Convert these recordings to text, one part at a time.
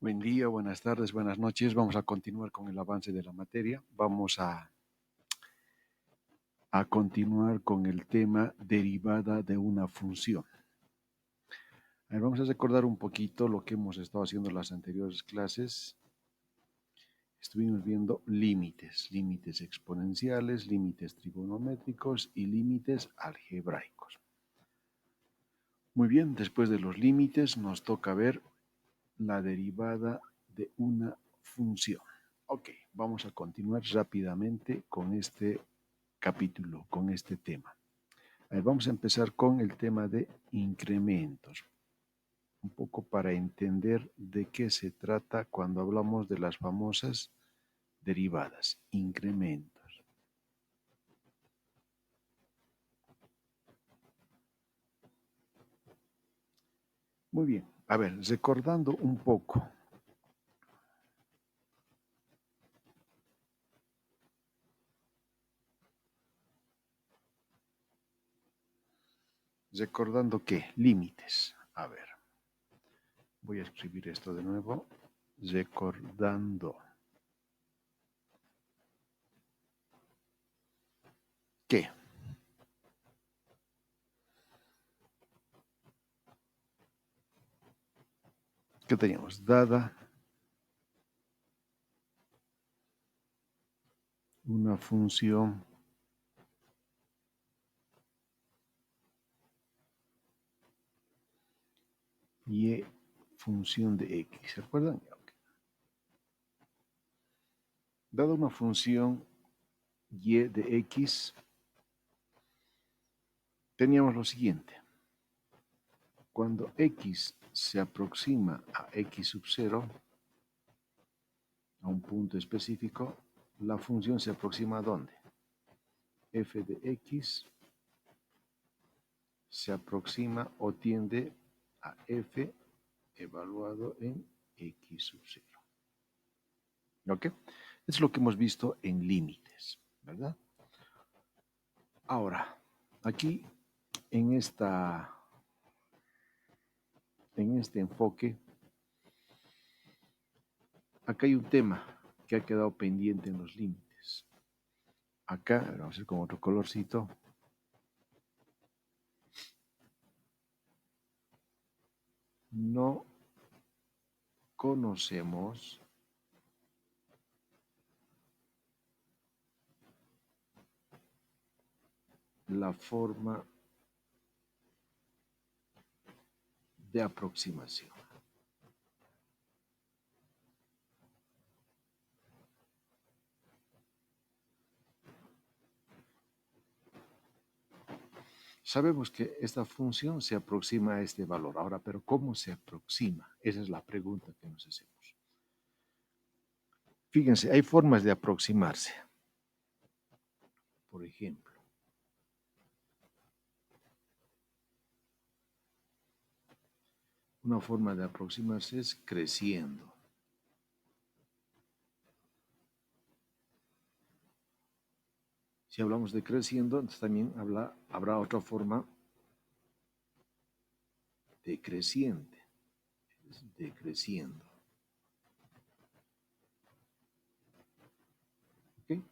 Buen día, buenas tardes, buenas noches. Vamos a continuar con el avance de la materia. Vamos a continuar con el tema derivada de una función. A ver, vamos a recordar un poquito lo que hemos estado haciendo en las anteriores clases. Estuvimos viendo límites exponenciales, límites trigonométricos y límites algebraicos. Muy bien, después de los límites nos toca ver la derivada de una función. Ok, vamos a continuar rápidamente con este capítulo, con este tema. Vamos a empezar con el tema de incrementos, un poco para entender de qué se trata cuando hablamos de las famosas derivadas, incrementos. Muy bien, a ver, recordando un poco. Recordando qué, límites. A ver, voy a escribir esto de nuevo. Recordando que ¿qué teníamos? Dada una función y función de x, ¿se acuerdan? Okay. Dada una función y de x, teníamos lo siguiente. Cuando x se aproxima a x sub 0, a un punto específico, la función se aproxima ¿a dónde? F de x se aproxima o tiende a f evaluado en x sub 0. ¿Ok? Es lo que hemos visto en límites, ¿verdad? Ahora, aquí en este enfoque, acá hay un tema que ha quedado pendiente en los límites. Acá, vamos a hacer con otro colorcito. No conocemos la forma de aproximación. Sabemos que esta función se aproxima a este valor. Ahora, pero ¿cómo se aproxima? Esa es la pregunta que nos hacemos. Fíjense, hay formas de aproximarse. Por ejemplo, una forma de aproximarse es creciendo. Si hablamos de creciendo, entonces también habrá otra forma decreciente, es decreciendo. ¿Okay?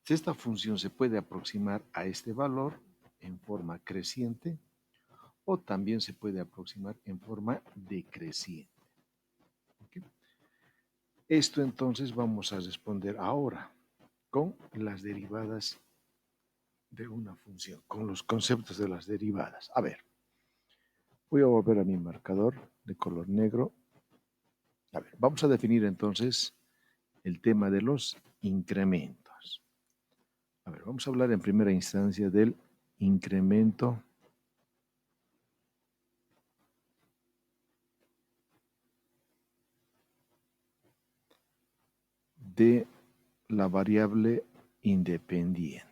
Esta función se puede aproximar a este valor en forma creciente o también se puede aproximar en forma decreciente. ¿Okay? Esto entonces vamos a responder ahora con las derivadas de una función, con los conceptos de las derivadas. A ver, voy a volver a mi marcador de color negro. A ver, vamos a definir entonces el tema de los incrementos. A ver, vamos a hablar en primera instancia del incremento de la variable independiente.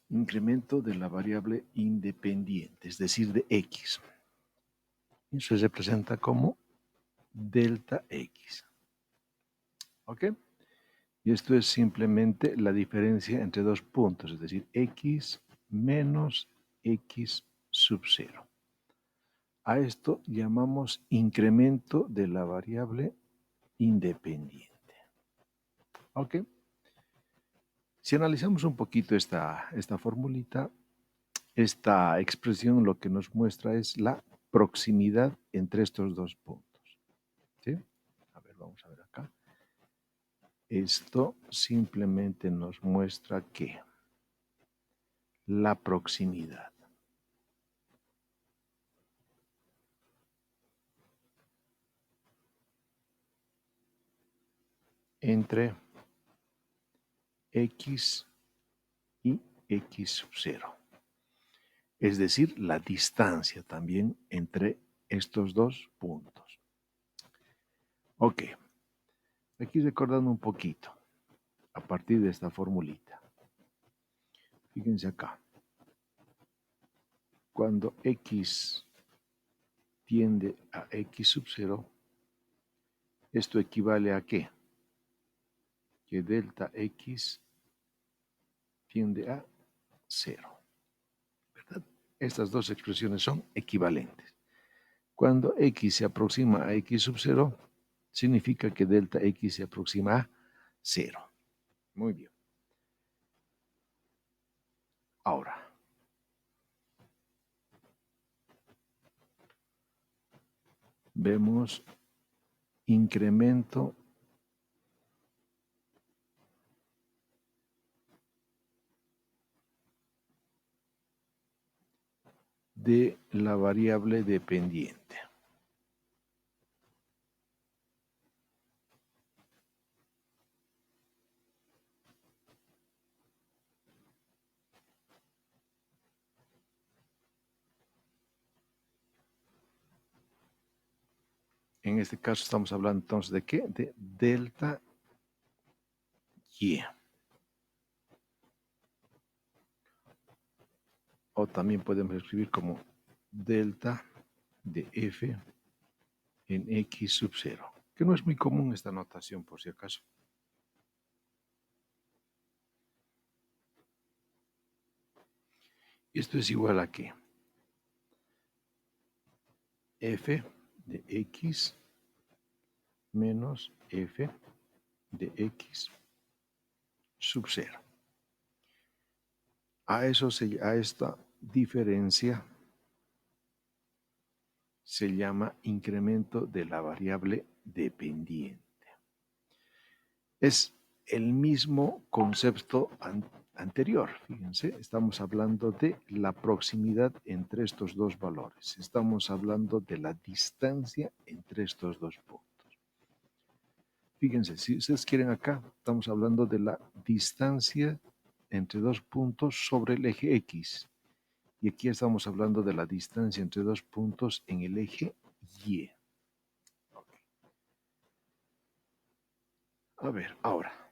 Incremento de la variable independiente, es decir, de x. y se representa como delta X. ¿Ok? Y esto es simplemente la diferencia entre dos puntos, es decir, X menos X sub 0. A esto llamamos incremento de la variable independiente. ¿Ok? Si analizamos un poquito esta formulita, esta expresión lo que nos muestra es la proximidad entre estos dos puntos. ¿Sí? A ver, vamos a ver acá. Esto simplemente nos muestra que la proximidad entre X y X sub 0. Es decir, la distancia también entre estos dos puntos. Ok, aquí recordando un poquito, a partir de esta formulita. Fíjense acá. Cuando X tiende a X sub 0, esto equivale a ¿qué? Que delta X tiende a 0. ¿Verdad? Estas dos expresiones son equivalentes. Cuando X se aproxima a X sub 0, significa que delta X se aproxima a 0. Muy bien. Ahora, vemos incremento de la variable dependiente. En este caso estamos hablando entonces de ¿qué? De delta Y. O también podemos escribir como delta de F en X sub 0, que no es muy común esta notación por si acaso. Esto es igual a ¿qué? F de X menos F de X sub 0. A esta diferencia se llama incremento de la variable dependiente. Es el mismo concepto anterior. Fíjense, estamos hablando de la proximidad entre estos dos valores. Estamos hablando de la distancia entre estos dos puntos. Fíjense, si ustedes quieren acá, estamos hablando de la distancia entre dos puntos sobre el eje X. Y aquí estamos hablando de la distancia entre dos puntos en el eje Y. A ver, ahora,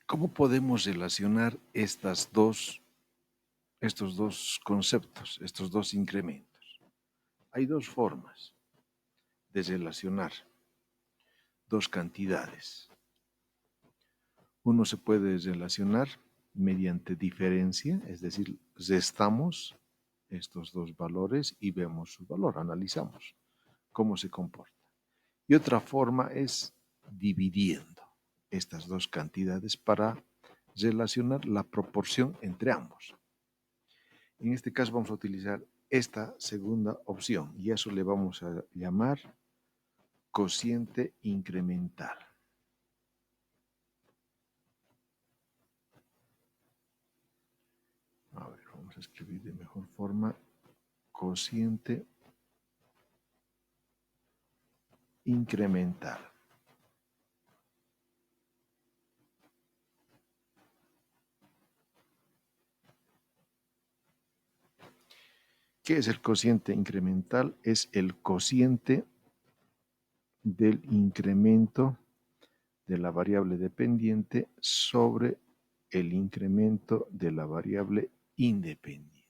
¿cómo podemos relacionar estos dos conceptos, estos dos incrementos? Hay dos formas de relacionar dos cantidades. Uno se puede relacionar mediante diferencia, es decir, restamos estos dos valores y vemos su valor, analizamos cómo se comporta. Y otra forma es dividiendo estas dos cantidades para relacionar la proporción entre ambos. En este caso vamos a utilizar esta segunda opción y eso le vamos a llamar cociente incremental. A ver, vamos a escribir de mejor forma cociente incremental. ¿Qué es el cociente incremental? Es el cociente del incremento de la variable dependiente sobre el incremento de la variable independiente.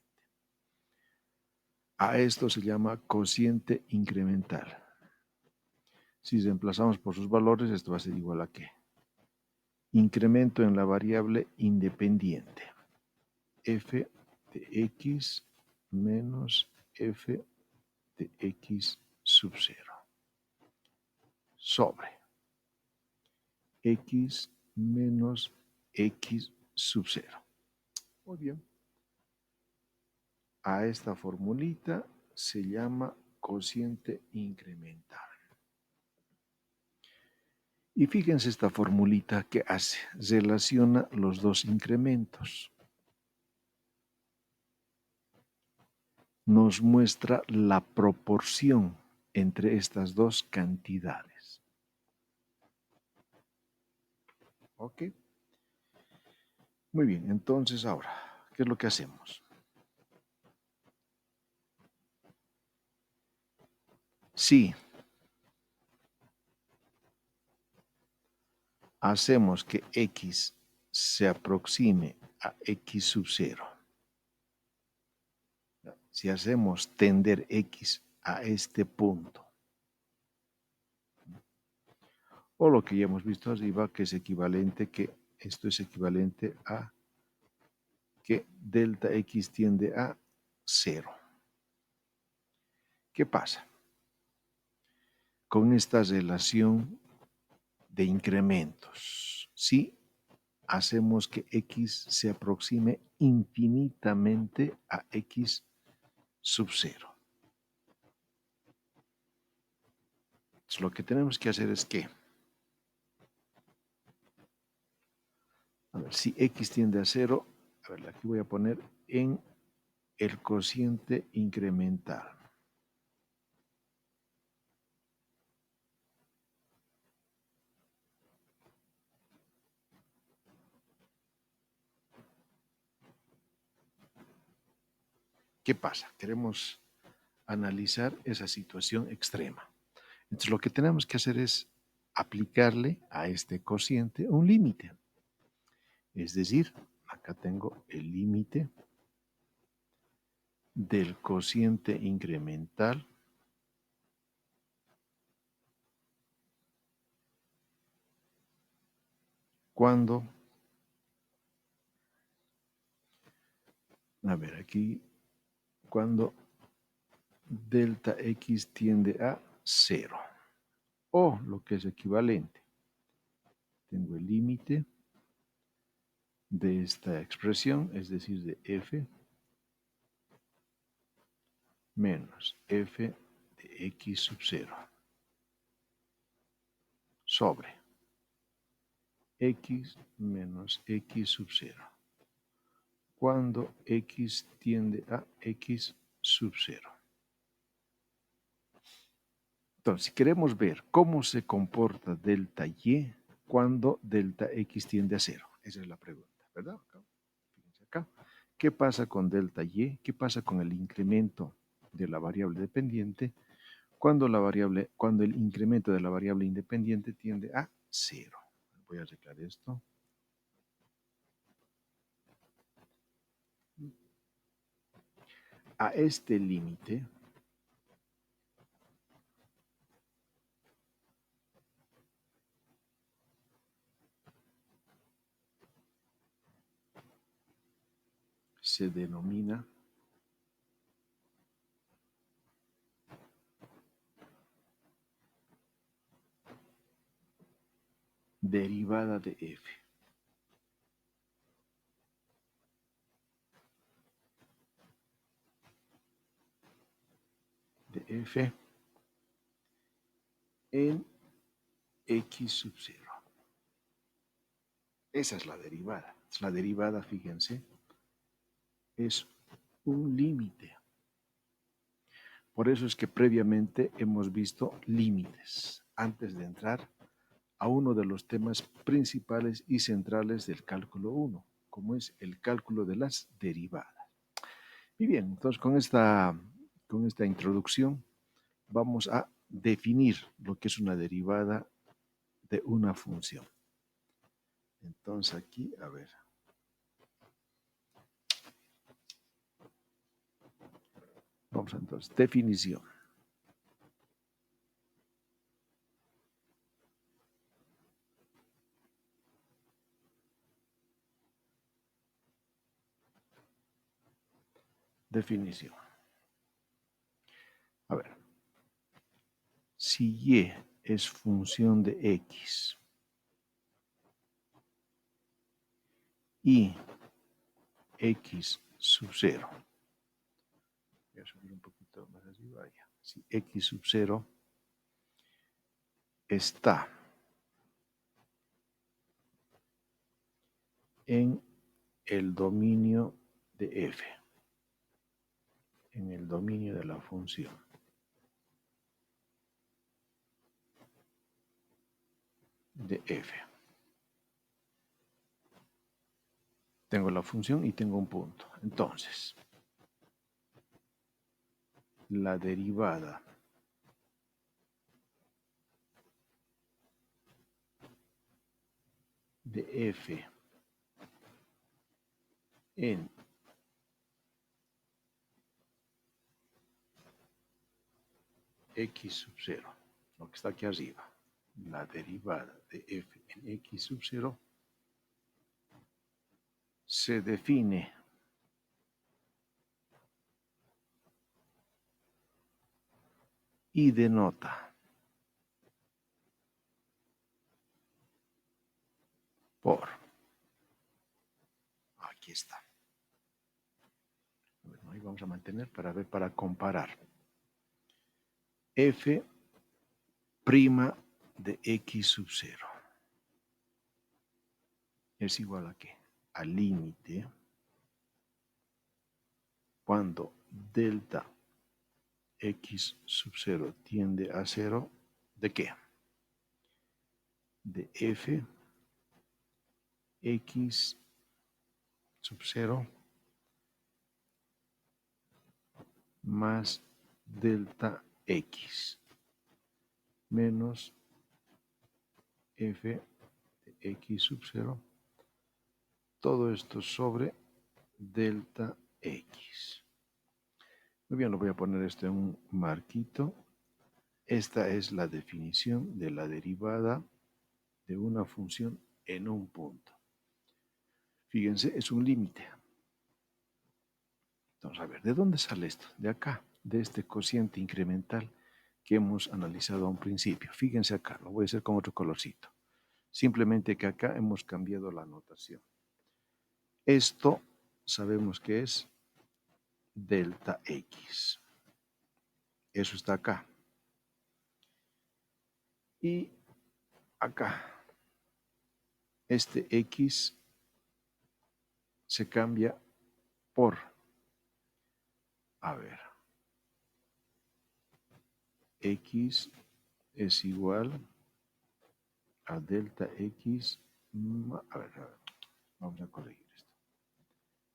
A esto se llama cociente incremental. Si reemplazamos por sus valores, esto va a ser igual a ¿qué? Incremento en la variable independiente. F de x menos f de x sub 0 sobre x menos x sub 0. Muy bien. A esta formulita se llama cociente incremental. Y fíjense esta formulita que hace, relaciona los dos incrementos. Nos muestra la proporción entre estas dos cantidades. ¿Ok? Muy bien, entonces ahora, ¿qué es lo que hacemos? Si hacemos que x se aproxime a x sub 0, si hacemos tender x a este punto, o lo que ya hemos visto arriba, que es equivalente, que esto es equivalente a que delta x tiende a 0. ¿Qué pasa? Con esta relación de incrementos, si hacemos que x se aproxime infinitamente a x sub 0. Entonces, lo que tenemos que hacer es que, a ver, si x tiende a 0, a ver, aquí voy a poner en el cociente incremental. ¿Qué pasa? Queremos analizar esa situación extrema. Entonces, lo que tenemos que hacer es aplicarle a este cociente un límite. Es decir, acá tengo el límite del cociente incremental cuando, a ver, aquí, cuando delta x tiende a 0, o lo que es equivalente, tengo el límite de esta expresión, es decir, de f menos f de x sub 0 sobre x menos x sub 0 cuando x tiende a x sub 0. Entonces, si queremos ver cómo se comporta delta y cuando delta x tiende a 0, esa es la pregunta, ¿verdad? Fíjense acá. ¿Qué pasa con delta y? ¿Qué pasa con el incremento de la variable dependiente cuando el incremento de la variable independiente tiende a 0? Voy a arreglar esto. A este límite se denomina derivada de f. De f en x sub 0. Esa es la derivada. La derivada, fíjense, es un límite. Por eso es que previamente hemos visto límites antes de entrar a uno de los temas principales y centrales del cálculo 1, como es el cálculo de las derivadas. Y bien, entonces con esta introducción vamos a definir lo que es una derivada de una función. Entonces aquí, a ver. Vamos entonces, definición. Definición. A ver, si y es función de x y x sub 0, voy a subir un poquito más arriba ya. Si x sub 0 está en el dominio de f, en el dominio de la función de f. Tengo la función y tengo un punto. Entonces, la derivada de f en x sub 0, lo que está aquí arriba, la derivada de f en x sub 0 se define y denota por, aquí está. Bueno, ahí vamos a mantener para ver, para comparar. F' de x sub 0 es igual a ¿qué? Al límite cuando delta x sub 0 tiende a 0, ¿de qué? De f x sub 0 más delta x menos f de x sub 0, todo esto sobre delta x. Muy bien, lo voy a poner esto en un marquito. Esta es la definición de la derivada de una función en un punto. Fíjense, es un límite. Entonces, a ver, ¿de dónde sale esto? De acá, de este cociente incremental que hemos analizado a un principio. Fíjense acá, lo voy a hacer con otro colorcito. Simplemente que acá hemos cambiado la notación. Esto sabemos que es delta x. Eso está acá. Y acá, este x se cambia por, a ver, x es igual a delta x, a ver, vamos a corregir esto.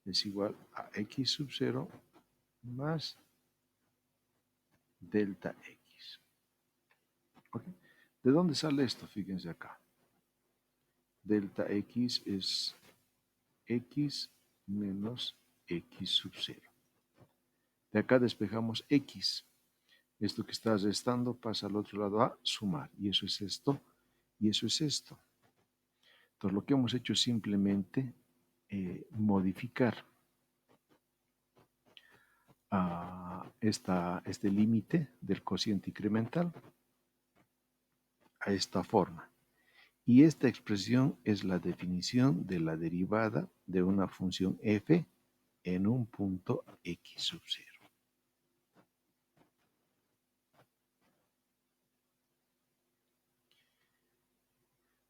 Es igual a x sub 0 más delta x. ¿Okay? ¿De dónde sale esto? Fíjense acá. Delta x es x menos x sub 0. De acá despejamos x. Esto que está restando pasa al otro lado a sumar. Y eso es esto. Y eso es esto. Entonces lo que hemos hecho es simplemente modificar este límite del cociente incremental a esta forma. Y esta expresión es la definición de la derivada de una función f en un punto x sub 0.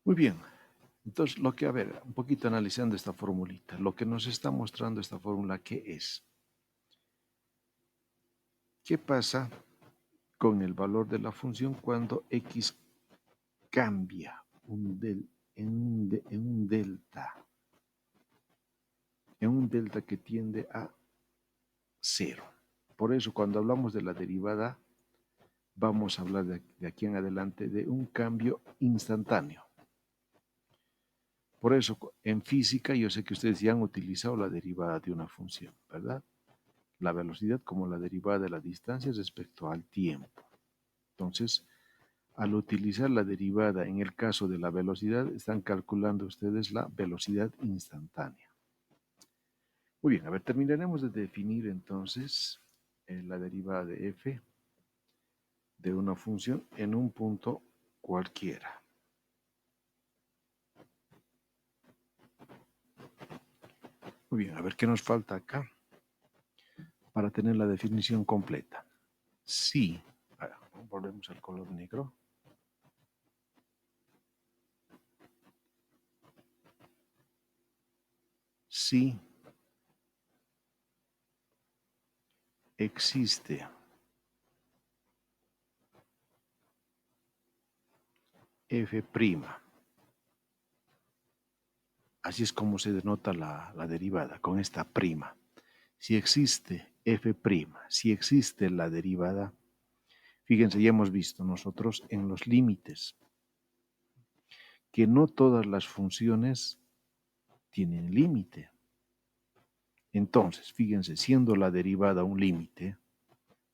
Muy bien, entonces lo que, a ver, un poquito analizando esta formulita, lo que nos está mostrando esta fórmula, ¿qué es? ¿Qué pasa con el valor de la función cuando x cambia en un delta que tiende a 0? Por eso cuando hablamos de la derivada, vamos a hablar de aquí en adelante de un cambio instantáneo. Por eso, en física, yo sé que ustedes ya han utilizado la derivada de una función, ¿verdad? la velocidad como la derivada de la distancia respecto al tiempo. Entonces, al utilizar la derivada en el caso de la velocidad, están calculando ustedes la velocidad instantánea. Muy bien, a ver, terminaremos de definir entonces la derivada de f de una función en un punto cualquiera. Muy bien, a ver qué nos falta acá para tener la definición completa. Si, volvemos al color negro. Si existe f', así es como se denota la derivada, con esta prima. Si existe f', si existe la derivada, fíjense, ya hemos visto nosotros en los límites que no todas las funciones tienen límite. Entonces, fíjense, siendo la derivada un límite,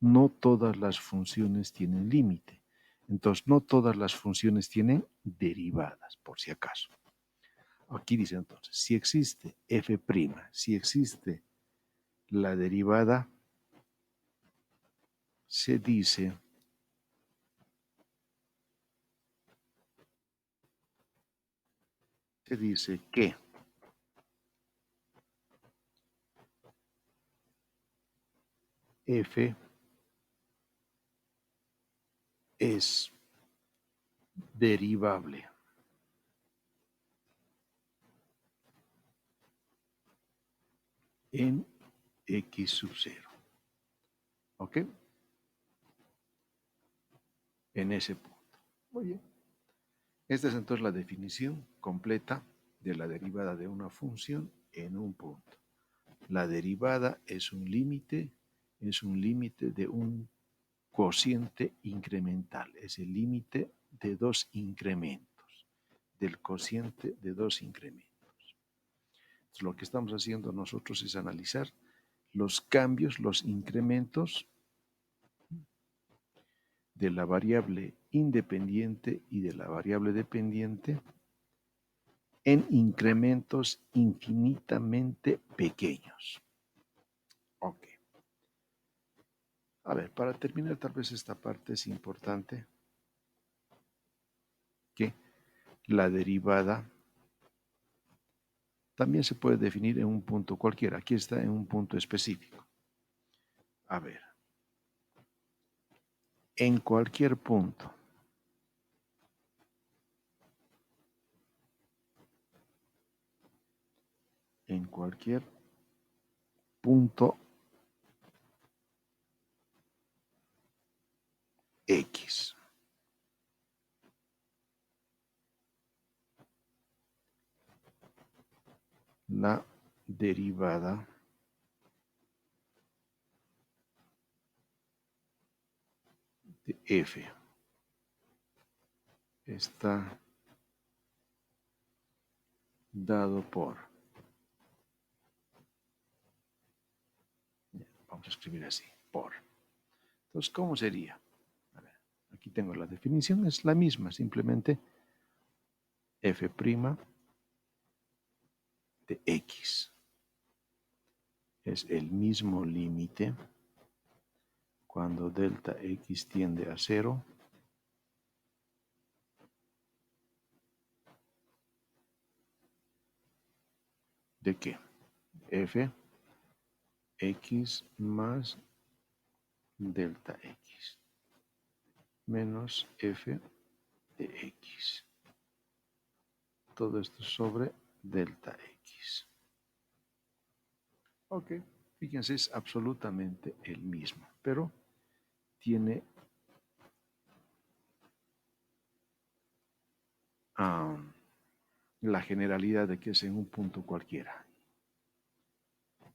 no todas las funciones tienen límite. Entonces, no todas las funciones tienen derivadas, por si acaso. Aquí dice entonces, si existe f', si existe la derivada, se dice que f es derivable en x sub 0. ¿Ok? En ese punto. Muy bien. Esta es entonces la definición completa de la derivada de una función en un punto. La derivada es un límite de un cociente incremental, es el límite de dos incrementos, del cociente de dos incrementos. Entonces, lo que estamos haciendo nosotros es analizar los cambios, los incrementos de la variable independiente y de la variable dependiente en incrementos infinitamente pequeños. Ok. A ver, para terminar tal vez esta parte es importante que la derivada también se puede definir en un punto cualquiera. Aquí está en un punto específico. A ver, en cualquier punto X. La derivada de f está dado por, vamos a escribir así, por. Entonces, ¿cómo sería? A ver, aquí tengo la definición, es la misma, simplemente f' de x es el mismo límite cuando delta x tiende a 0 de qué? F x más delta x menos f de x. Todo esto sobre delta x. Ok, fíjense, es absolutamente el mismo, pero tiene la generalidad de que es en un punto cualquiera.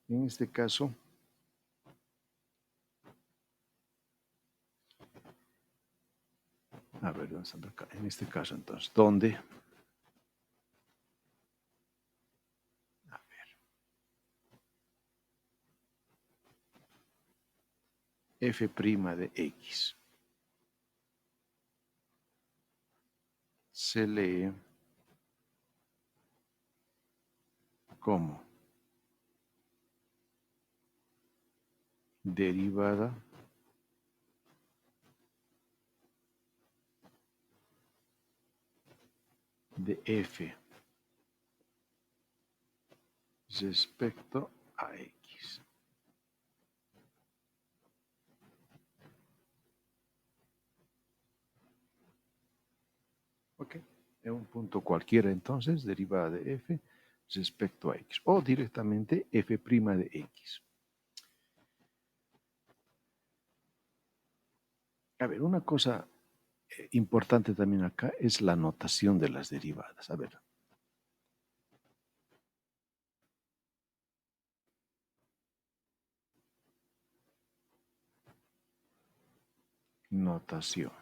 En este caso, a ver, vamos a ver acá. En este caso entonces, ¿dónde? A ver. f' de x. Se lee como derivada de f respecto a x. Ok, en un punto cualquiera entonces, derivada de f respecto a x, o directamente f' de x. A ver, una cosa importante también acá es la notación de las derivadas. A ver. Notación.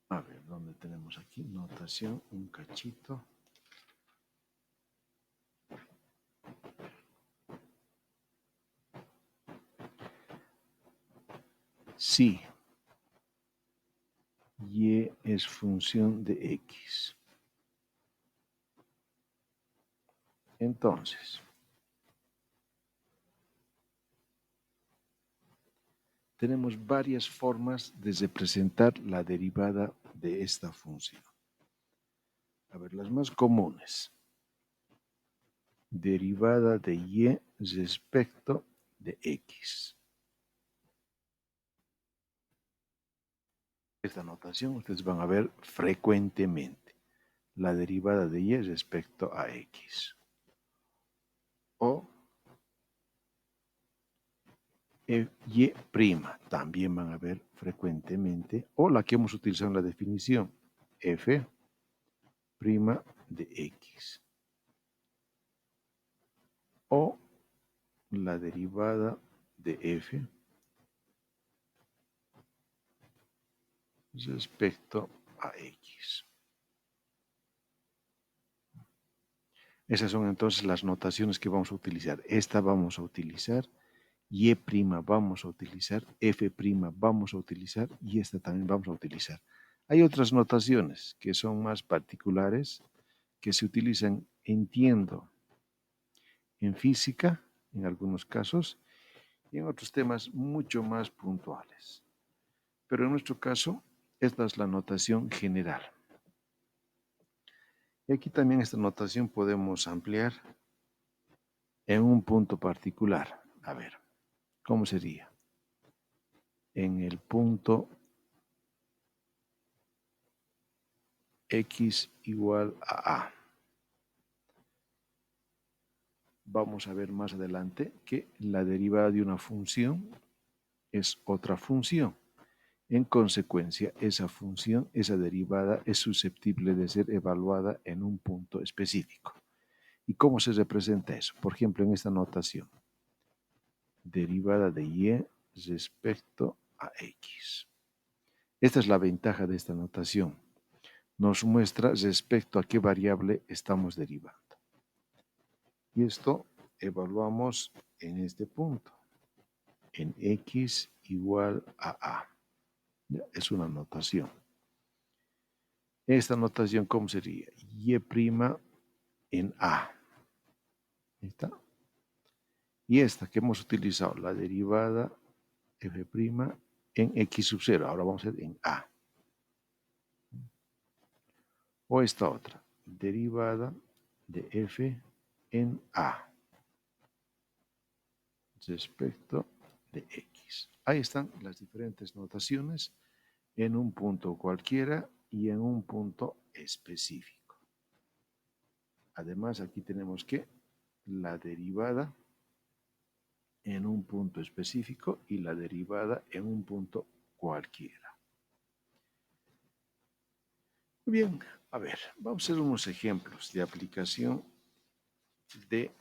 A ver, ¿dónde tenemos aquí? Notación, un cachito. Sí. Y es función de x. Entonces, tenemos varias formas de representar la derivada de esta función. A ver, las más comunes. Derivada de y respecto de x. Esta notación ustedes van a ver frecuentemente. La derivada de y respecto a x. O y' también van a ver frecuentemente, o la que hemos utilizado en la definición, f' de x, o la derivada de f respecto a x. Esas son entonces las notaciones que vamos a utilizar. Esta vamos a utilizar, y' vamos a utilizar, f' vamos a utilizar, y esta también vamos a utilizar. Hay otras notaciones que son más particulares, que se utilizan, entiendo, en física, en algunos casos, y en otros temas mucho más puntuales. Pero en nuestro caso, esta es la notación general. Y aquí también esta notación podemos ampliar en un punto particular. A ver, ¿cómo sería? En el punto x igual a a. Vamos a ver más adelante que la derivada de una función es otra función. En consecuencia, esa función, esa derivada, es susceptible de ser evaluada en un punto específico. ¿Y cómo se representa eso? Por ejemplo, en esta notación. Derivada de y respecto a x. Esta es la ventaja de esta notación. Nos muestra respecto a qué variable estamos derivando. Y esto evaluamos en este punto. En x igual a a. Es una notación. Esta notación, ¿cómo sería? Y' en a. Ahí está. Y esta que hemos utilizado, la derivada f' en x sub 0. Ahora vamos a hacer en a. O esta otra, derivada de f en a respecto de x. Ahí están las diferentes notaciones en un punto cualquiera y en un punto específico. Además, aquí tenemos que la derivada en un punto específico y la derivada en un punto cualquiera. Muy bien, a ver, vamos a hacer unos ejemplos de aplicación de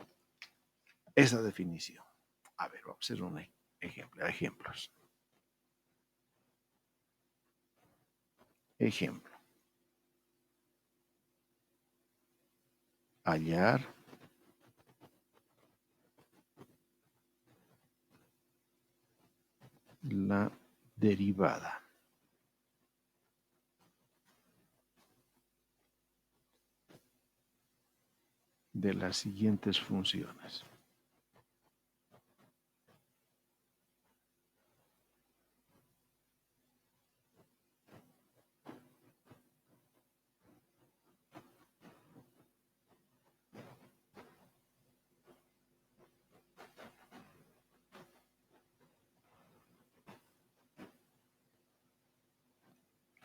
esa definición. A ver, vamos a hacer un ejemplo, ejemplos. Ejemplo. Hallar la derivada de las siguientes funciones.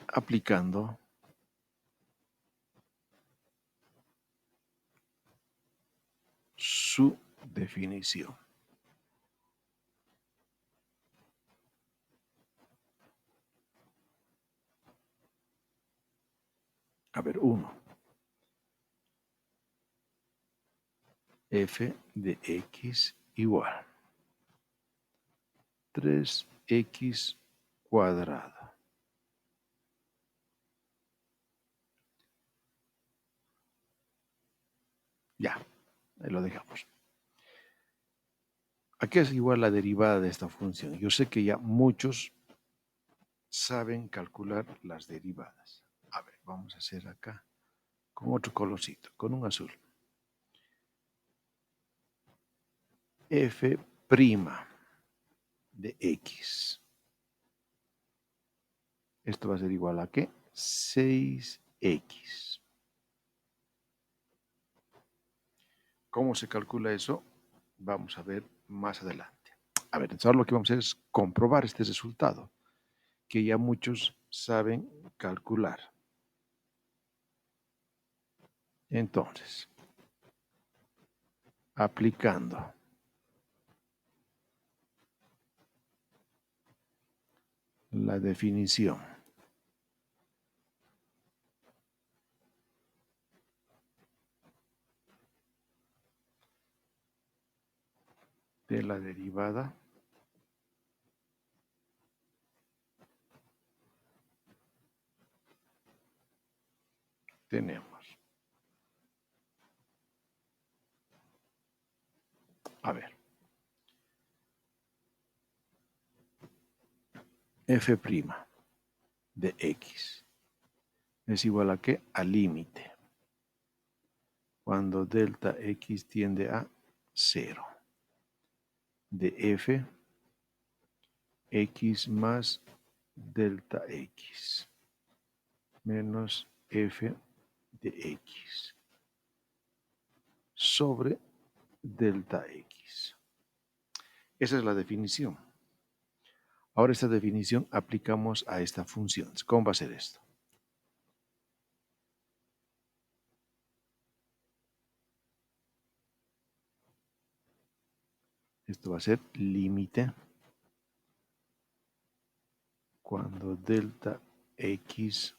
Aplicando su definición. A ver, 1. F de x igual 3x cuadrado. Ya, ahí lo dejamos. ¿A qué es igual la derivada de esta función? Yo sé que ya muchos saben calcular las derivadas. A ver, vamos a hacer acá con otro colorcito, con un azul. F' de x. Esto va a ser igual a ¿qué? 6x. ¿Cómo se calcula eso? Vamos a ver más adelante. A ver, entonces lo que vamos a hacer es comprobar este resultado, que ya muchos saben calcular. Entonces, aplicando la definición de la derivada tenemos, a ver, f' de x es igual a ¿qué? Al límite, cuando delta x tiende a 0, de f x más delta x menos f de x sobre delta x. Esa es la definición. Ahora esta definición aplicamos a esta función. ¿Cómo va a ser esto? Esto va a ser límite cuando delta x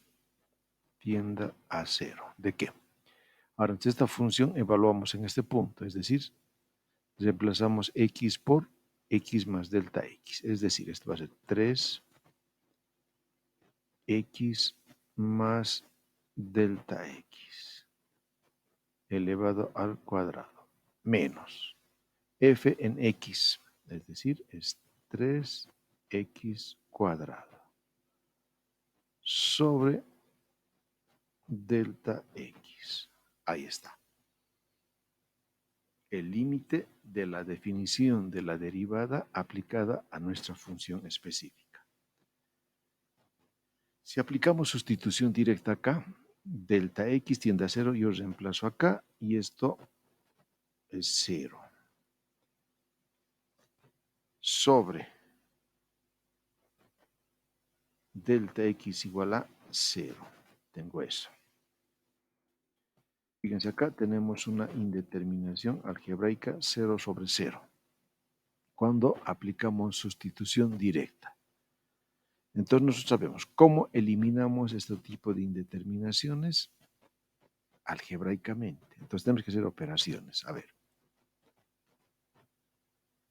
tienda a 0. ¿De qué? Ahora, entonces esta función evaluamos en este punto, es decir, reemplazamos x por x más delta x. Es decir, esto va a ser 3x más delta x elevado al cuadrado menos f en x, es decir, es 3x cuadrado sobre delta x. Ahí está. El límite de la definición de la derivada aplicada a nuestra función específica. Si aplicamos sustitución directa acá, delta x tiende a 0, yo reemplazo acá y esto es 0. Sobre delta x igual a 0. Tengo eso. Fíjense acá, tenemos una indeterminación algebraica 0 sobre 0, cuando aplicamos sustitución directa. Entonces nosotros sabemos cómo eliminamos este tipo de indeterminaciones algebraicamente. Entonces tenemos que hacer operaciones. A ver,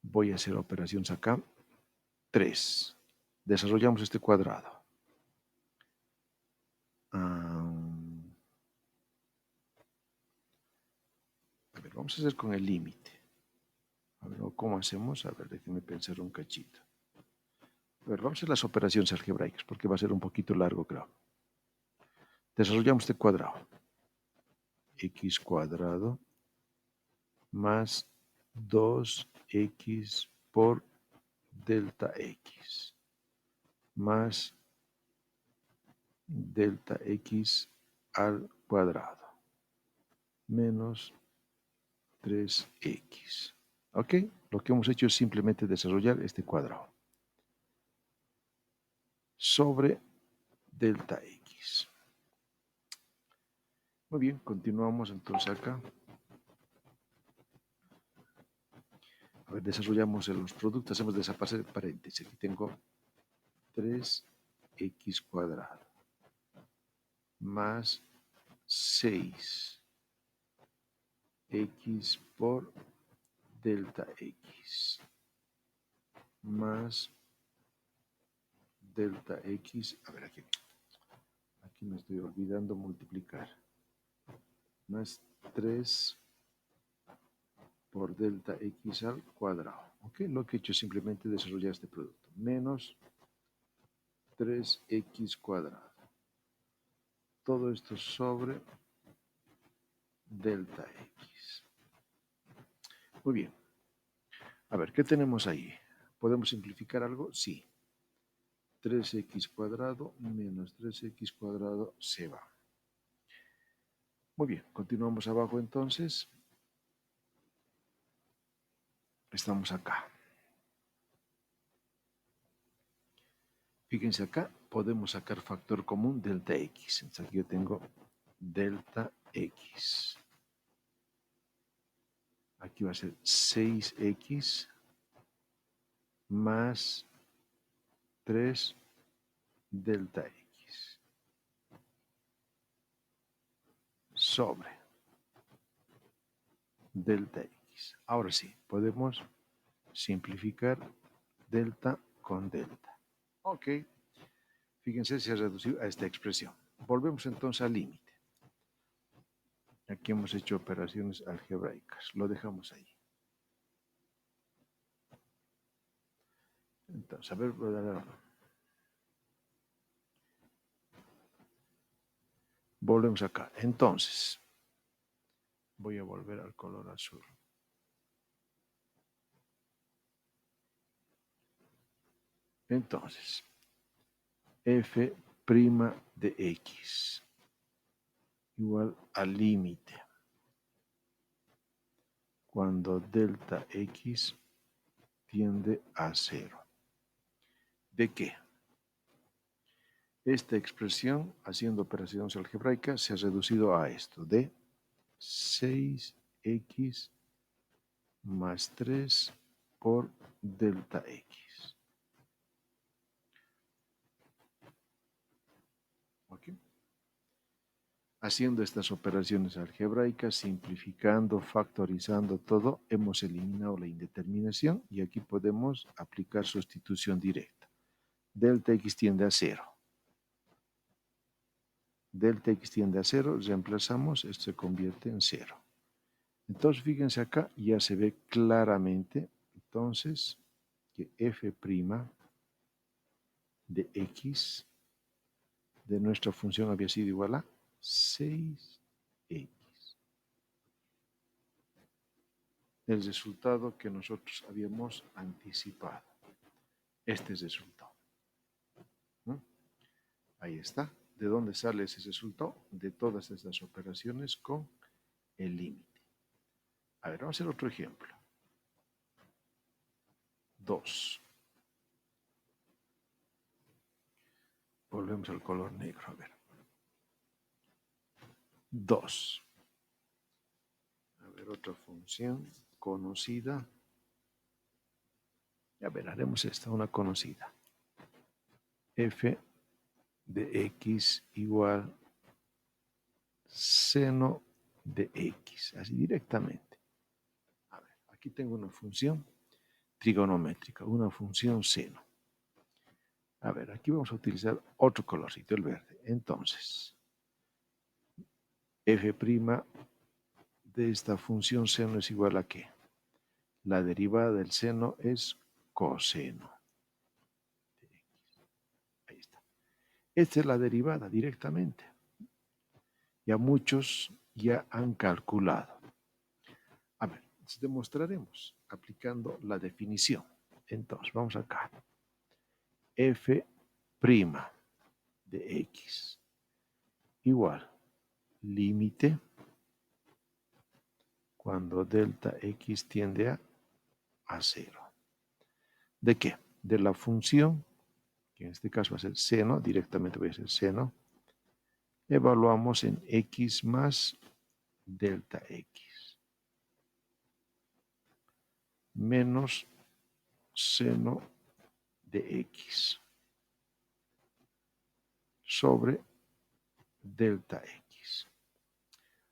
voy a hacer operaciones acá. 3. Desarrollamos este cuadrado. A ver, vamos a hacer con el límite. A ver, ¿cómo hacemos? A ver, déjenme pensar un cachito. A ver, vamos a hacer las operaciones algebraicas porque va a ser un poquito largo, creo. Desarrollamos este cuadrado. X cuadrado más 2x por delta x más delta x al cuadrado menos 3x. ¿Ok? Lo que hemos hecho es simplemente desarrollar este cuadrado sobre delta x. Muy bien, continuamos entonces acá. A ver, desarrollamos los productos, hacemos desaparecer el paréntesis. Aquí tengo 3x cuadrado más 6x por delta x más delta x, a ver aquí me estoy olvidando multiplicar, más 3 por delta x al cuadrado. ¿Ok? Lo que he hecho es simplemente desarrollar este producto, menos 3x cuadrado. Todo esto sobre delta x. Muy bien. A ver, ¿qué tenemos ahí? ¿Podemos simplificar algo? Sí. 3x cuadrado menos 3x cuadrado se va. Muy bien, continuamos abajo entonces. Estamos acá. Fíjense acá, podemos sacar factor común delta x. Entonces aquí yo tengo delta x. Aquí va a ser 6x más 3 delta x sobre delta x. Ahora sí, podemos simplificar delta con delta. Ok, fíjense, se ha reducido a esta expresión. Volvemos entonces al límite. Aquí hemos hecho operaciones algebraicas. Lo dejamos ahí. Entonces, a ver. Volvemos acá. Entonces, voy a volver al color azul. Entonces, f' de x igual al límite cuando delta x tiende a 0. ¿De qué? Esta expresión, haciendo operaciones algebraicas, se ha reducido a esto, de 6x más 3 por delta x. ¿Ok? Haciendo estas operaciones algebraicas, simplificando, factorizando todo, hemos eliminado la indeterminación y aquí podemos aplicar sustitución directa. Delta x tiende a 0. Delta x tiende a 0, reemplazamos, esto se convierte en 0. Entonces, fíjense acá, ya se ve claramente, entonces, que f' de x de nuestra función había sido igual a 6x. El resultado que nosotros habíamos anticipado. Este resultado. ¿Mm? Ahí está. ¿De dónde sale ese resultado? De todas estas operaciones con el límite. A ver, vamos a hacer otro ejemplo. 2. Volvemos al color negro. A ver. 2. A ver, otra función conocida. A ver, haremos esta, una conocida. F de x igual seno de x, así directamente. A ver, aquí tengo una función trigonométrica, una función seno. A ver, aquí vamos a utilizar otro colorcito, el verde. Entonces, f' de esta función seno es igual a ¿qué? La derivada del seno es coseno de Esta es la derivada directamente. Ya muchos ya han calculado. A ver, demostraremos aplicando la definición. Entonces, vamos acá. F' de X igual límite cuando delta X tiende a 0. ¿De qué? De la función, que en este caso va a ser seno, directamente voy a hacer seno, evaluamos en X más delta X menos seno de X sobre delta X.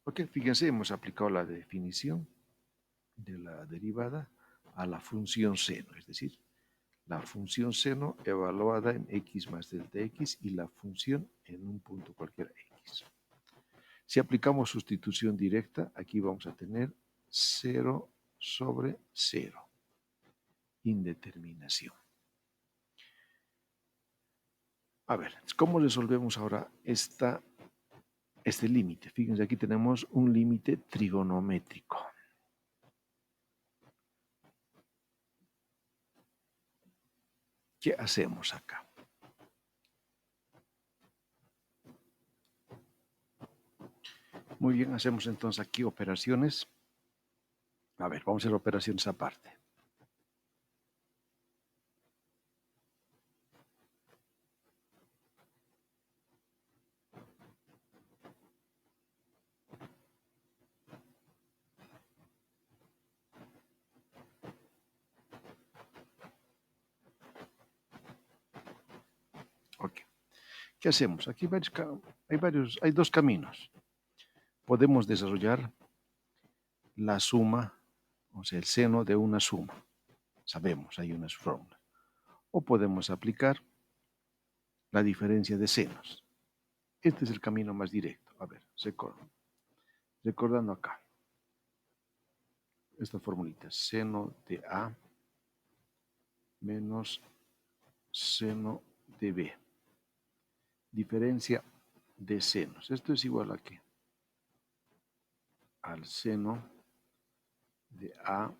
Ok, fíjense, hemos aplicado la definición de la derivada a la función seno, es decir, la función seno evaluada en X más delta X y la función en un punto cualquiera X. Si aplicamos sustitución directa, aquí vamos a tener 0 sobre 0. Indeterminación. A ver, ¿cómo resolvemos ahora este límite? Fíjense, aquí tenemos un límite trigonométrico. ¿Qué hacemos acá? Muy bien, hacemos entonces aquí operaciones. A ver, vamos a hacer operaciones aparte. Ok. ¿Qué hacemos? Aquí hay dos caminos. Podemos desarrollar la suma, o sea, el seno de una suma. Sabemos, hay unas fórmulas. O podemos aplicar la diferencia de senos. Este es el camino más directo. A ver, recordando acá. Esta formulita, seno de A menos seno de B. Diferencia de senos. Esto es igual a ¿qué? Al seno de A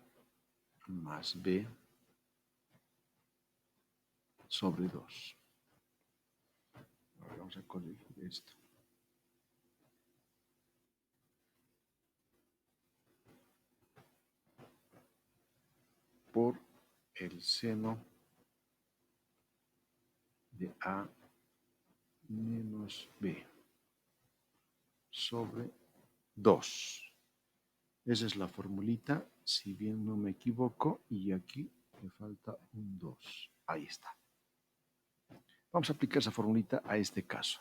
más B sobre 2. Ahora vamos a corregir esto. Por el seno de A menos B sobre 2. Esa es la formulita, si bien no me equivoco, y aquí me falta un 2. Ahí está. Vamos a aplicar esa formulita a este caso.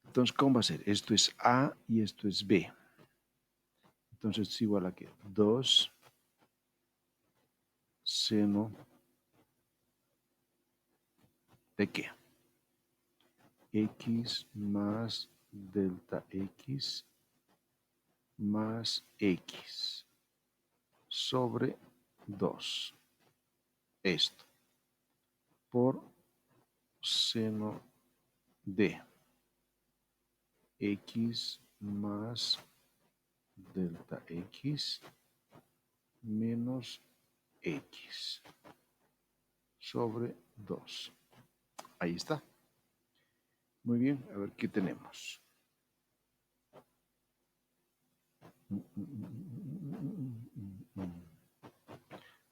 Entonces, ¿cómo va a ser? Esto es A y esto es B. Entonces es igual a que 2 seno de qué? X más delta X más X sobre 2. Esto por seno de X más delta X menos X sobre 2. Ahí está. Muy bien, a ver qué tenemos.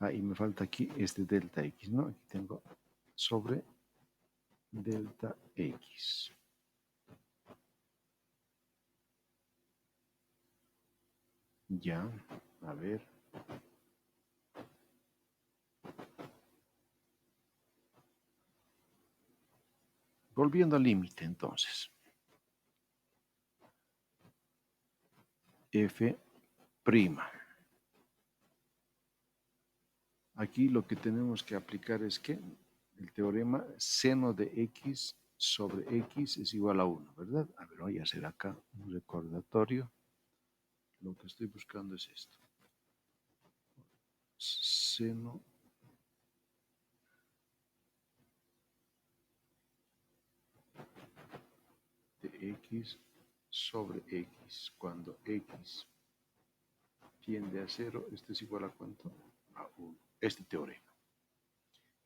Ah, y me falta aquí este delta X, ¿no? Aquí tengo sobre delta X. Ya, a ver. Volviendo al límite, entonces. F'. Aquí lo que tenemos que aplicar es que el teorema seno de X sobre X es igual a 1, ¿verdad? A ver, voy a hacer acá un recordatorio. Lo que estoy buscando es esto. Seno x sobre x. Cuando x tiende a 0, esto es igual a ¿cuánto? A 1. Este teorema.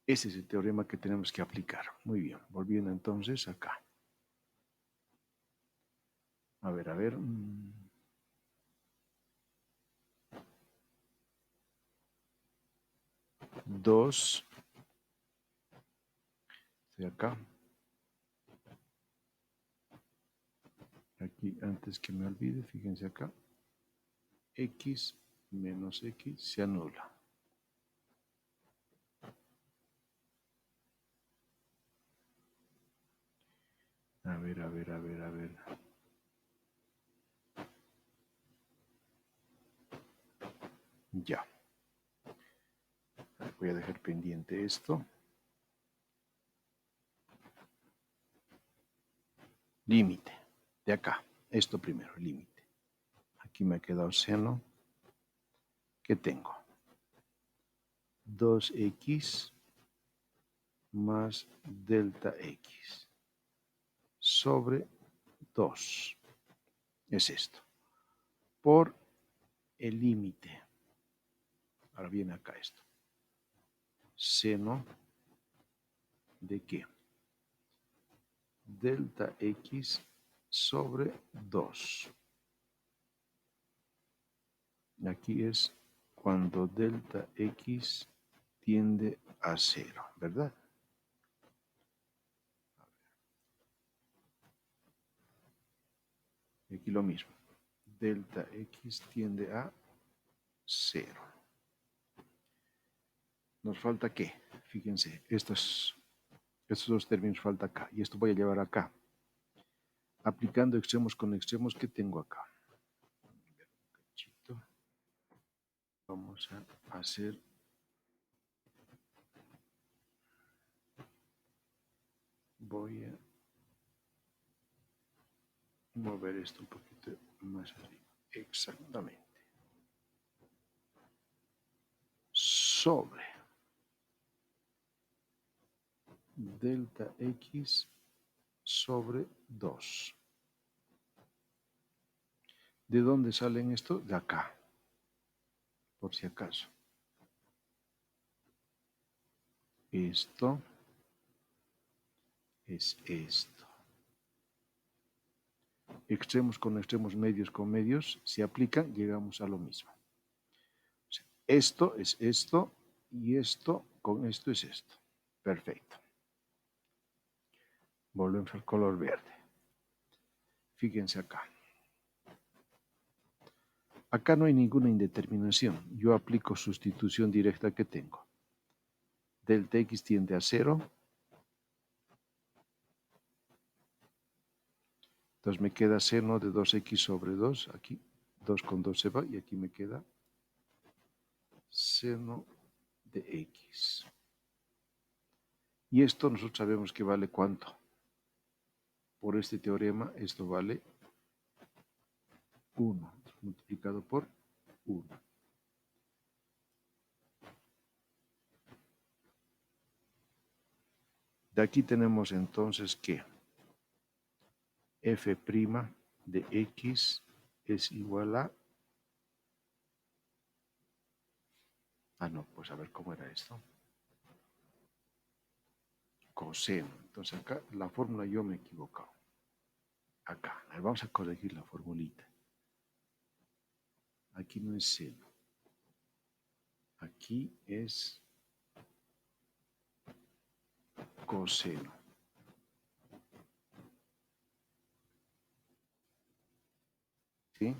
Ese es el teorema que tenemos que aplicar. Muy bien, volviendo entonces acá. A ver. 2 de acá. Aquí, antes que me olvide, fíjense acá. X menos X se anula. A ver. Ya. Voy a dejar pendiente esto. Límite. De acá. Esto primero, límite. Aquí me ha quedado seno. ¿Qué tengo? 2x más delta x sobre 2. Es esto. Por el límite. Ahora viene acá esto. Seno de qué? Delta x sobre 2. Aquí es cuando delta x tiende a 0, ¿verdad? Aquí lo mismo. Delta x tiende a 0. ¿Nos falta qué? Fíjense, estos dos términos falta acá. Y esto voy a llevar acá. Aplicando extremos con extremos, ¿qué tengo acá? Vamos a hacer voy a mover esto un poquito más arriba. Exactamente. Sobre delta x sobre 2. ¿De dónde salen esto? De acá, por si acaso. Esto es esto. Extremos con extremos, medios con medios, se aplican, llegamos a lo mismo. O sea, esto es esto y esto con esto es esto. Perfecto. Volvemos al color verde. Fíjense acá. Acá no hay ninguna indeterminación. Yo aplico sustitución directa que tengo. Delta x tiende a 0. Entonces me queda seno de 2x sobre 2. Aquí 2 con 2 se va y aquí me queda seno de x. Y esto nosotros sabemos que vale ¿cuánto? Por este teorema esto vale 1 multiplicado por 1. De aquí tenemos entonces que f' de x es igual a... no, pues a ver cómo era esto. Coseno. Entonces acá la fórmula yo me he equivocado. Acá, vamos a corregir la formulita. Aquí no es seno. Aquí es coseno. ¿Sí?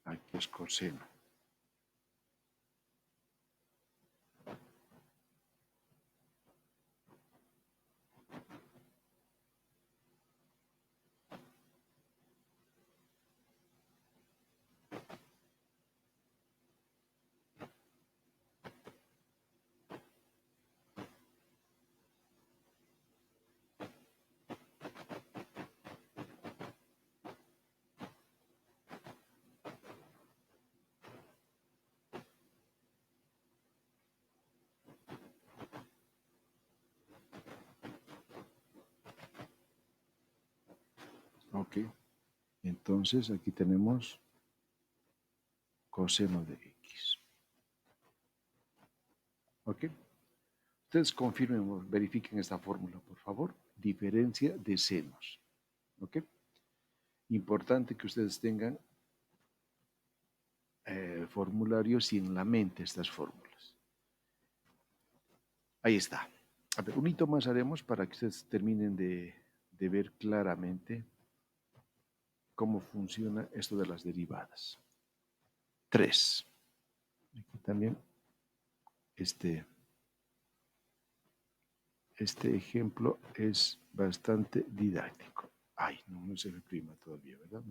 Aquí es coseno. Ok. Entonces aquí tenemos coseno de x. Ok. Ustedes confirmen o verifiquen esta fórmula, por favor. Diferencia de senos. ¿Ok? Importante que ustedes tengan formularios y en la mente estas fórmulas. Ahí está. A ver, un hito más haremos para que ustedes terminen de ver claramente cómo funciona esto de las derivadas. 3. Aquí también este ejemplo es bastante didáctico. Ay, no se reprima todavía, ¿verdad?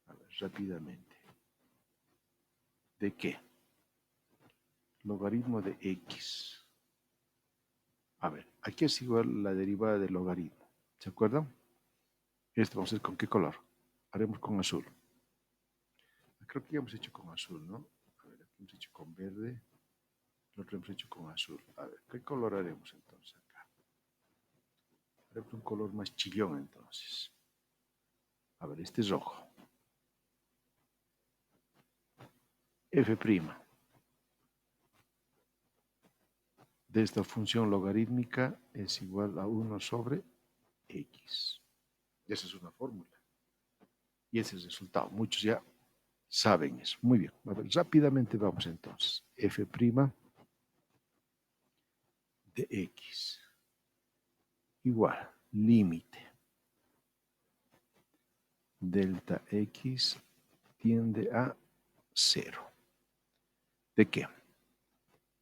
A ver, rápidamente. ¿De qué? Logaritmo de x. A ver, aquí es igual la derivada del logaritmo. ¿Se acuerdan? Esto vamos a hacer con qué color. Haremos con azul. Creo que ya hemos hecho con azul, ¿no? A ver, aquí hemos hecho con verde. El otro hemos hecho con azul. A ver, ¿qué color haremos entonces acá? Haremos un color más chillón entonces. A ver, este es rojo. F' de esta función logarítmica es igual a 1 sobre x. Esa es una fórmula. Y ese es el resultado. Muchos ya saben eso. Muy bien. A ver, rápidamente vamos entonces. F' de x igual límite delta x tiende a 0. ¿De qué?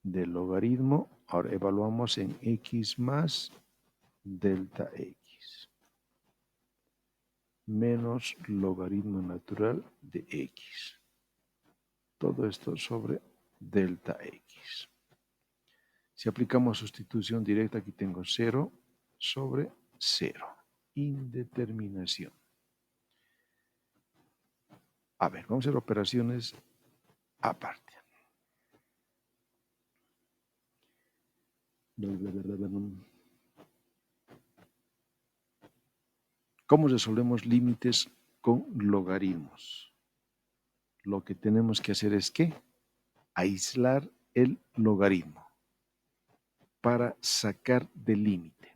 Del logaritmo. Ahora evaluamos en x más delta x menos logaritmo natural de x. Todo esto sobre delta x. Si aplicamos sustitución directa, aquí tengo 0 sobre 0. Indeterminación. A ver, vamos a hacer operaciones aparte. ¿Cómo resolvemos límites con logaritmos? Lo que tenemos que hacer es ¿qué? Aislar el logaritmo para sacar del límite.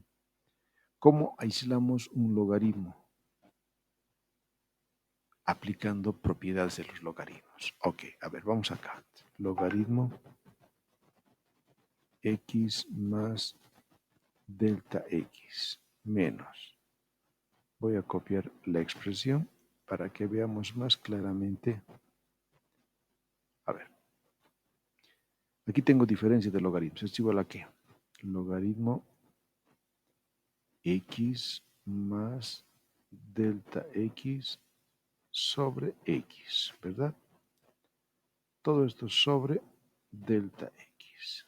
¿Cómo aislamos un logaritmo? Aplicando propiedades de los logaritmos. Ok, a ver, vamos acá. Logaritmo x más delta x menos. Voy a copiar la expresión para que veamos más claramente. A ver, aquí tengo diferencia de logaritmos. ¿Es igual a qué? Logaritmo x más delta x sobre x, ¿verdad? Todo esto sobre delta x.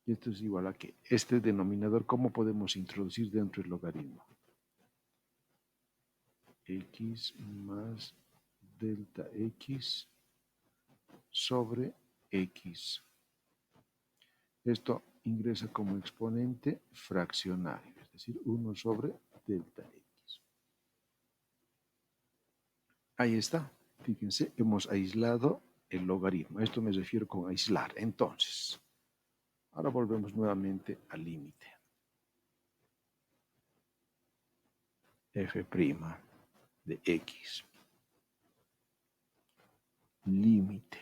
Y esto es igual a qué? Este denominador, ¿cómo podemos introducir dentro del logaritmo? X más delta x sobre x. Esto ingresa como exponente fraccionario, es decir, 1 sobre delta x. Ahí está. Fíjense, hemos aislado el logaritmo. Esto me refiero con aislar. Entonces, ahora volvemos nuevamente al límite. F' de x. Límite.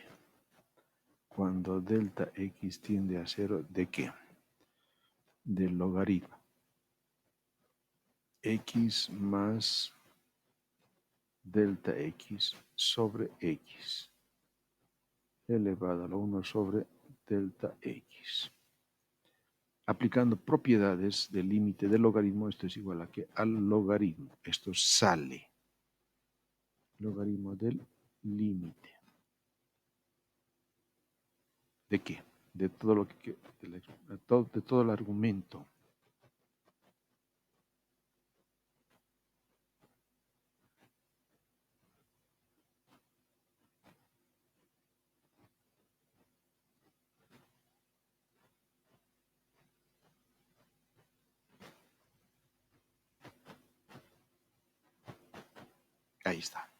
Cuando delta x tiende a 0, ¿de qué? Del logaritmo. X más delta x sobre x elevado a la 1 sobre delta x. Aplicando propiedades del límite del logaritmo, esto es igual a que al logaritmo. Esto sale. Logaritmo del límite. ¿De qué? De todo lo que de todo el argumento. Ahí está.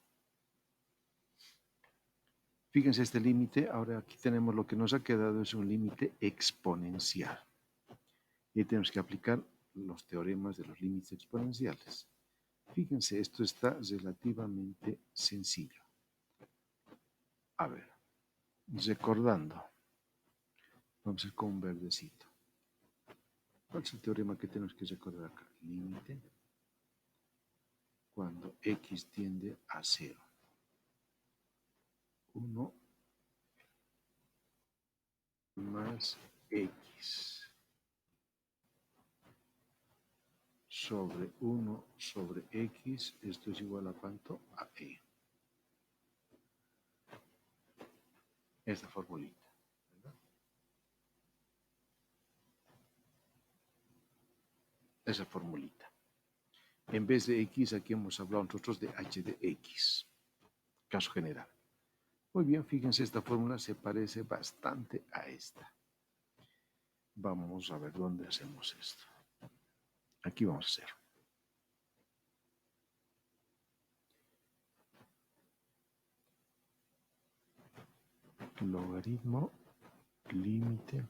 Fíjense este límite, ahora aquí tenemos lo que nos ha quedado, es un límite exponencial. Y tenemos que aplicar los teoremas de los límites exponenciales. Fíjense, esto está relativamente sencillo. A ver, recordando, vamos a ir con un verdecito. ¿Cuál es el teorema que tenemos que recordar acá? Límite cuando x tiende a 0. 1 más x sobre 1 sobre x, esto es igual a cuánto? A e. Esta formulita, ¿verdad? Esa formulita. En vez de x, aquí hemos hablado nosotros de h de x, caso general. Muy bien, fíjense, esta fórmula se parece bastante a esta. Vamos a ver dónde hacemos esto. Aquí vamos a hacer. Logaritmo límite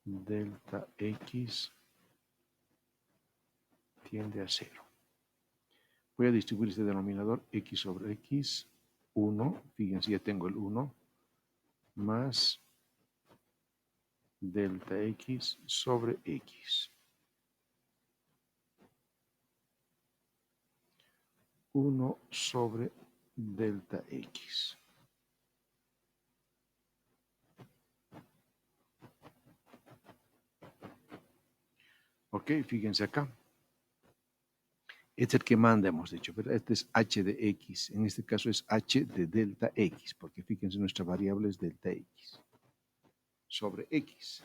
delta x tiende a 0. Voy a distribuir este denominador x sobre x, 1, fíjense, ya tengo el 1, más delta x sobre x. 1 sobre delta x. Ok, fíjense acá. Este es el que manda, hemos dicho, pero este es h de x. En este caso es h de delta x, porque fíjense, nuestra variable es delta x sobre x.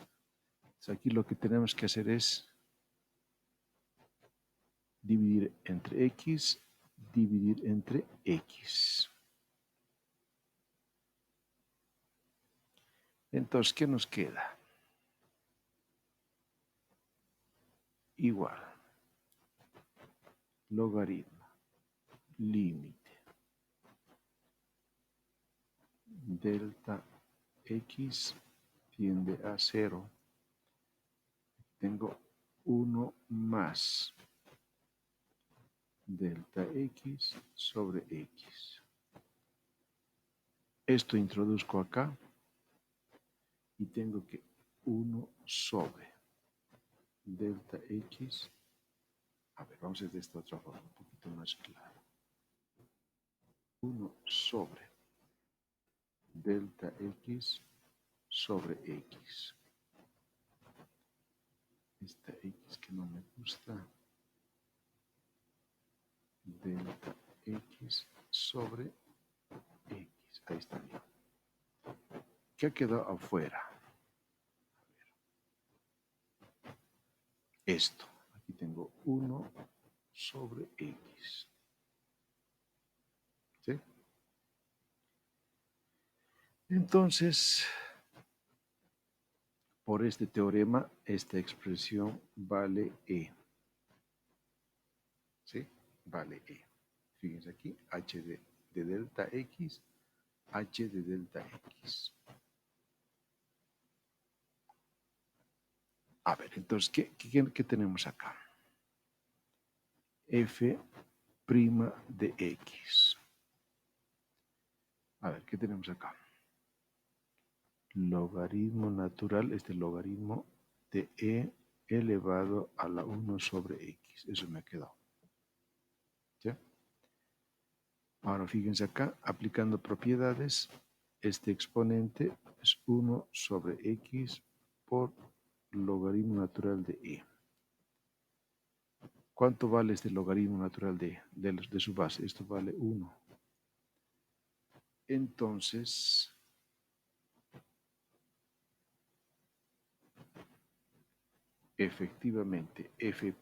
Entonces aquí lo que tenemos que hacer es dividir entre x, dividir entre x. Entonces, ¿qué nos queda? Igual. Logaritmo. Límite. Delta x tiende a 0. Tengo 1 más delta x sobre x. Esto introduzco acá y tengo que 1 sobre delta x. A ver, vamos a hacer de esta otra forma, un poquito más claro. 1 sobre delta x sobre x. Esta x que no me gusta. Delta x sobre x. Ahí está bien. ¿Qué ha quedado afuera? Esto. Aquí tengo 1 sobre x. ¿Sí? Entonces, por este teorema, esta expresión vale e. ¿Sí? Vale e. Fíjense aquí, h de delta x, h de delta x. A ver, entonces, ¿qué tenemos acá? F' de x. A ver, ¿qué tenemos acá? Logaritmo natural, este logaritmo de e elevado a la 1 sobre x. Eso me ha quedado. ¿Sí? Ahora fíjense acá, aplicando propiedades, este exponente es 1 sobre x por logaritmo natural de e. ¿Cuánto vale este logaritmo natural de su base? Esto vale 1. Entonces, efectivamente, f'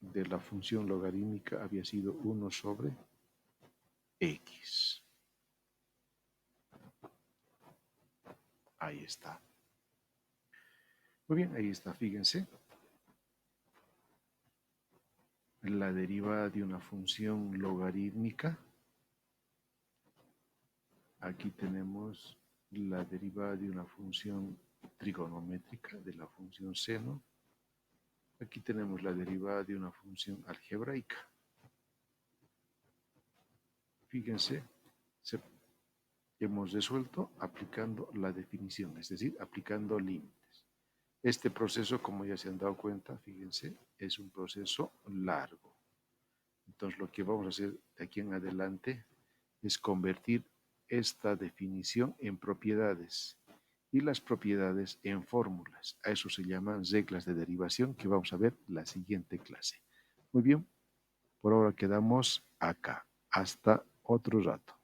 de la función logarítmica había sido 1 sobre x. Ahí está. Muy bien, ahí está, fíjense. la derivada de una función logarítmica. Aquí tenemos la derivada de una función trigonométrica, de la función seno. Aquí tenemos la derivada de una función algebraica. Fíjense, hemos resuelto aplicando la definición, es decir, aplicando límites. Este proceso, como ya se han dado cuenta, fíjense, es un proceso largo. Entonces, lo que vamos a hacer de aquí en adelante es convertir esta definición en propiedades y las propiedades en fórmulas. A eso se llaman reglas de derivación que vamos a ver en la siguiente clase. Muy bien, por ahora quedamos acá. Hasta otro rato.